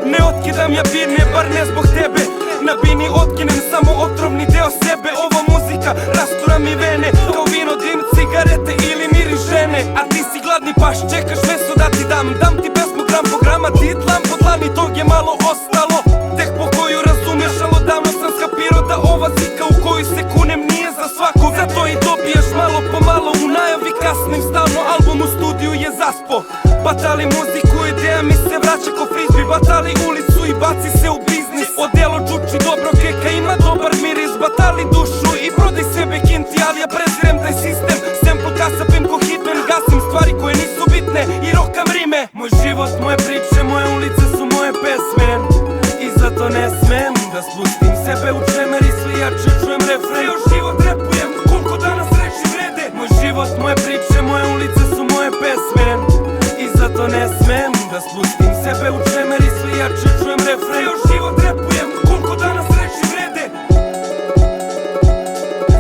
Ne otkidam ja birne, bar ne zbog tebe. Na bini otkinem samo otrovni deo sebe. Ova muzika rastura mi vene kao vino, dim, cigarete ili miris žene. A ti si gladni paš, čekaš meso da ti dam. Dam ti pesmu gram po grama, ti tlam po dlani, tog je malo ostalo. Tek po koju razumeš, alo davno sam skapirao da ova zika u koju se kunem nije za svakog. Zato i dobiješ malo po malo, u najavi kasnim stalno, album u studiju je zaspo. Batali muziku, ideja mi se vraća ko frizbi. Batali ulicu i baci se u biznis. Odelo čuči dobro, keka ima dobar miris. Batali dušu i prodaj sebe kinti, ali ja prezirem taj sistem. Sample kasapim ko hitman, gasim stvari koje nisu bitne i rokam rime. Moj život, moje priče, moje ulice su moje pesme. I zato ne smem da spustim sebe u čemer i sve jače čujem refren. Još život repujem, koliko danas reči vrede. Moj život, moje priče, moje ulice su moje pesme. I zato ne smem da spustim sebe u čemer i sve jače čujem refren. Još život repujem, koliko danas reči vrede.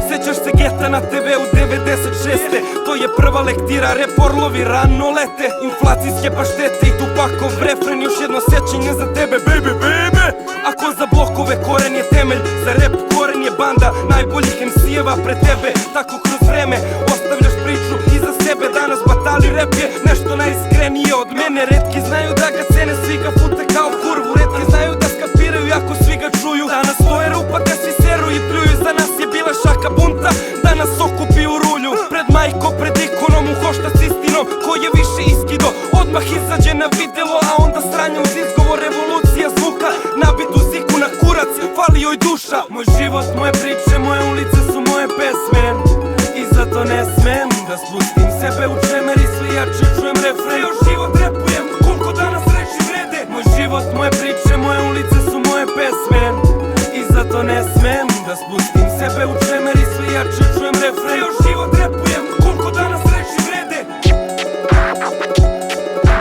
Sećaš se geta na TV-u 96. To je prva lektira, rep orlovi rano lete. Inflacijske paštete i Tupakov refren. Još jedno sećanje za tebe, baby, baby. Ako za blokove koren je temelj, za rep koren je banda najboljih MC-eva pre tebe. Tako kroz vreme ostavljaš priču iza sebe. Danas batali rep je nešto najiskrenije od mene. Retki znaju da ga cene, svi ga fute kao kurvu. Retki znaju da skapiraju ako svi ga čuju. Danas to je rupa kad svi seru i pljuju. Za nas je bila šaka bunta, danas okupi u rulju. Pred majko, pred ikonom, u hošta s istinom. Ko je više iskido, odmah izađe na videlo. A onda stranja uz izgovor, revolucija zvuka. Nabitu ziku na kurac, fali joj duša. Moj život, moje priče, moje ulice su moje pesme. I zato ne smem da spustim sebe u čemer i sve jače čujem refren. Još život repujem, koliko danas reči vrede. Moj život, moje priče, moje ulice su moje pesme. I zato ne smem da spustim sebe u čemer i sve jače čujem refren. Još život repujem, koliko danas reči vrede.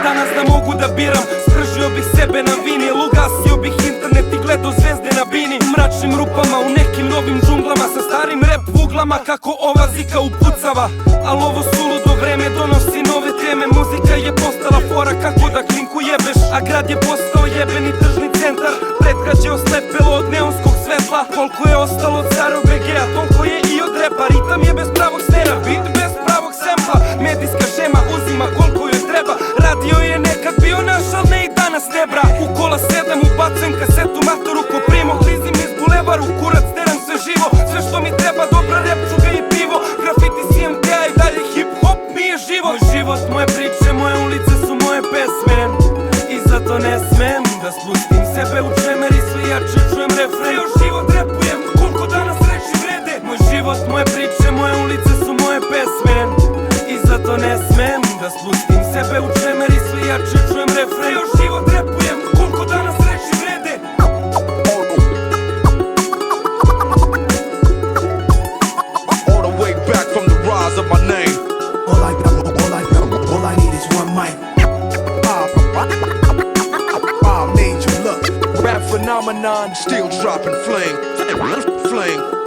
Danas da mogu da biram, spržio bih sebe na vini. Ugasio bih internet i gledao zvezde na bini. U mračnim rupama, u nekim novim džunglama, sa starim rep vuglama, kako ova zika upucava. Al ovo suludo vreme donosi nove teme. Muzika je postala fora kako da klinku jebeš. A grad je postao jebeni tržni centar. Predgrađe je oslepelo od neonskog svetla. Koliko je ostalo od starog BG-a, toliko je i od repa. Ritam je bez pravog snera, beat bez pravog sempla. Medijska šema uzima koliko joj treba. Radio je nekad bio naš, al ne i danas ne bra. U kola 7 ubacem kasetu matoru ko primo. Klizim iz bulevaru, kurac teram sve živo. Sve što mi treba, dobra rep, čuga i pivo. Grafiti CMD-a i dalje hip hop mi je živo. Moj život, moje priče, moje ulice su moje pesme. I zato ne smem da spustim sebe u čemer i sve jače čujem refren. Još život repujem, koliko danas reči vrede. Moj život, moje priče, moje ulice su moje pesme. I zato ne smem da spustim sebe u čemer i sve jače čujem refren. Još život repujem, koliko danas reči vrede. All the way back from the rise of my name. All I need is one mic. I made you look. Rap phenomenon, still dropping flame.